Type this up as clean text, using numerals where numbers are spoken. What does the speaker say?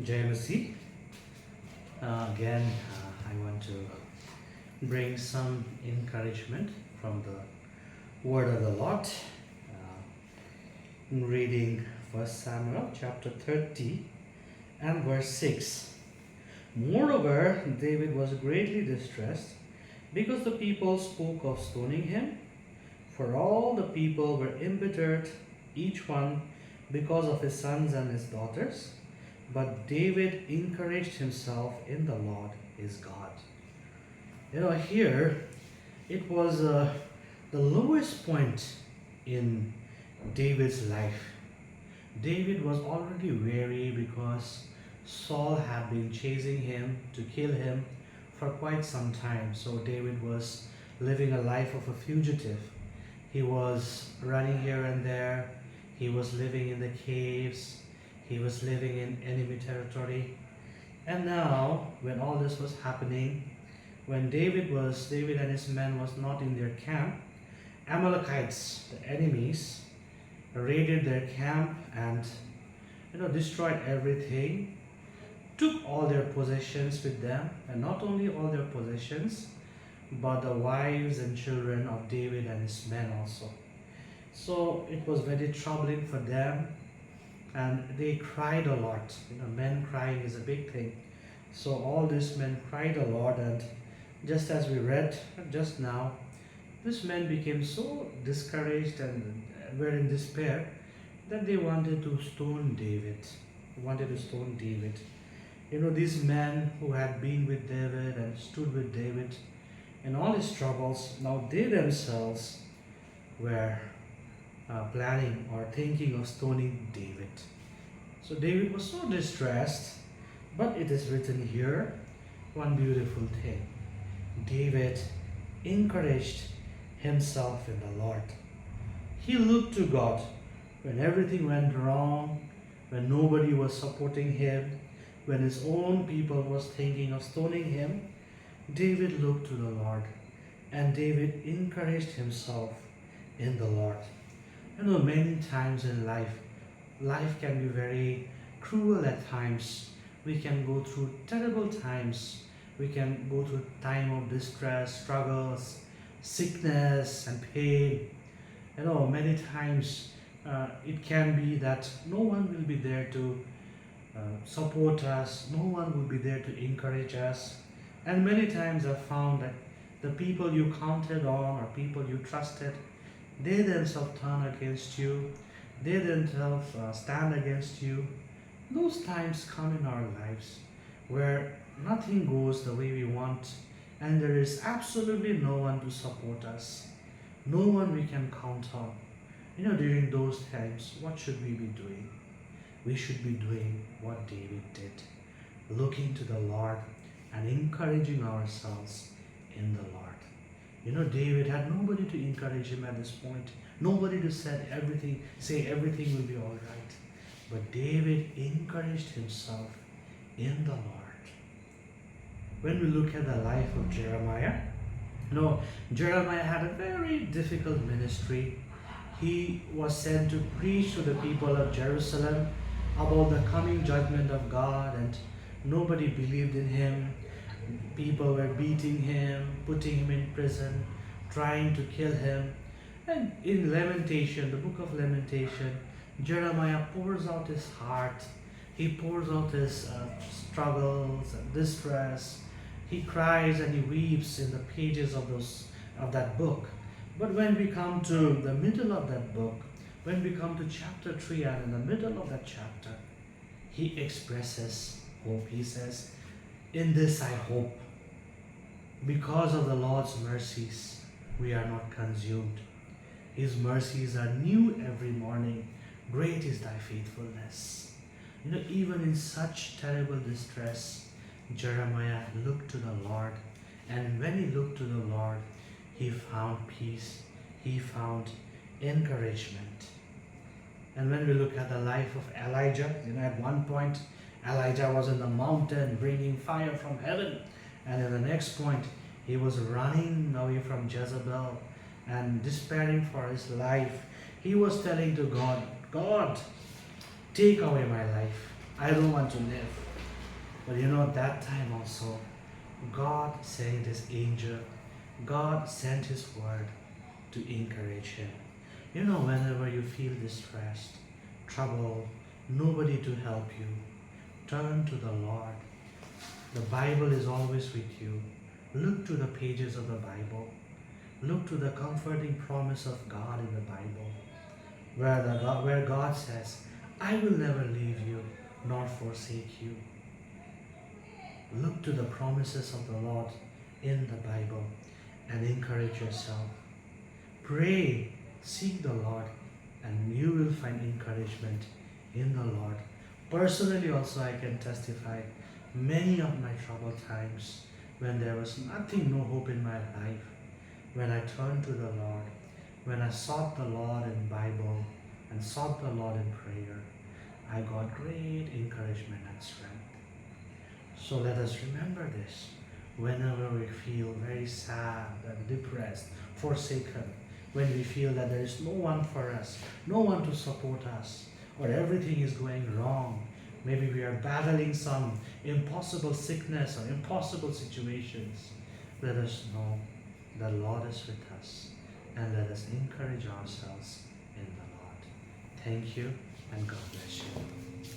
JMSC. Again, I want to bring some encouragement from the Word of the Lord. In reading 1 Samuel chapter 30 and verse 6. Moreover, David was greatly distressed because the people spoke of stoning him, for all the people were embittered, each one because of his sons and his daughters. But David encouraged himself in the Lord his God. Here it was the lowest point in David's life. David was already weary because Saul had been chasing him to kill him for quite some time. So David was living a life of a fugitive. He was running here and there. He was living in the caves. He was living in enemy territory. And now, when all this was happening, when David and his men was not in their camp, Amalekites, the enemies, raided their camp and destroyed everything, took all their possessions with them, and not only all their possessions, but the wives and children of David and his men also. So it was very troubling for them, and they cried a lot. Men crying is a big thing. So all these men cried a lot, and just as we read just now, these men became so discouraged and were in despair that they wanted to stone David. These men who had been with David and stood with David in all his troubles, now they themselves were planning or thinking of stoning David. So David was so distressed, but it is written here one beautiful thing. David encouraged himself in the Lord. He looked to God when everything went wrong, when nobody was supporting him, when his own people was thinking of stoning him. David looked to the Lord, and David encouraged himself in the Lord. Many times in life can be very cruel at times. We can go through terrible times. We can go through time of distress, struggles, sickness and pain. Many times it can be that no one will be there to support us. No one will be there to encourage us. And many times I've found that the people you counted on or people you trusted, they themselves turn against you. They themselves stand against you. Those times come in our lives where nothing goes the way we want, and there is absolutely no one to support us, no one we can count on. During those times, what should we be doing? We should be doing what David did, looking to the Lord and encouraging ourselves in the Lord. David had nobody to encourage him at this point, nobody to say everything will be all right. But David encouraged himself in the Lord. When we look at the life of Jeremiah, Jeremiah had a very difficult ministry. He was sent to preach to the people of Jerusalem about the coming judgment of God, and nobody believed in him. People were beating him, putting him in prison, trying to kill him. And in Lamentation, the book of Lamentation, Jeremiah pours out his heart. He pours out his struggles and distress. He cries and he weeps in the pages of that book. But when we come to the middle of that book, when we come to chapter 3 and in the middle of that chapter, he expresses hope. He says, "In this I hope. Because of the Lord's mercies, we are not consumed. His mercies are new every morning. Great is thy faithfulness." Even in such terrible distress, Jeremiah looked to the Lord. And when he looked to the Lord, he found peace. He found encouragement. And when we look at the life of Elijah, at one point, Elijah was in the mountain bringing fire from heaven. And at the next point, he was running away from Jezebel and despairing for his life. He was telling to God, "God, take away my life. I don't want to live." But you know, that time also, God sent His angel, God sent His word to encourage him. You know, whenever you feel distressed, trouble, nobody to help you, turn to the Lord. The Bible is always with you. Look to the pages of the Bible. Look to the comforting promise of God in the Bible, where God says, I will never leave you nor forsake you. Look to the promises of the Lord in the Bible and encourage yourself. Pray, seek the Lord, and you will find encouragement in the Lord. Personally, also, I can testify many of my troubled times when there was nothing, no hope in my life. When I turned to the Lord, when I sought the Lord in Bible and sought the Lord in prayer, I got great encouragement and strength. So let us remember this whenever we feel very sad and depressed, forsaken, when we feel that there is no one for us, no one to support us, or everything is going wrong. Maybe we are battling some impossible sickness or impossible situations. Let us know the Lord is with us, and let us encourage ourselves in the Lord. Thank you, and God bless you.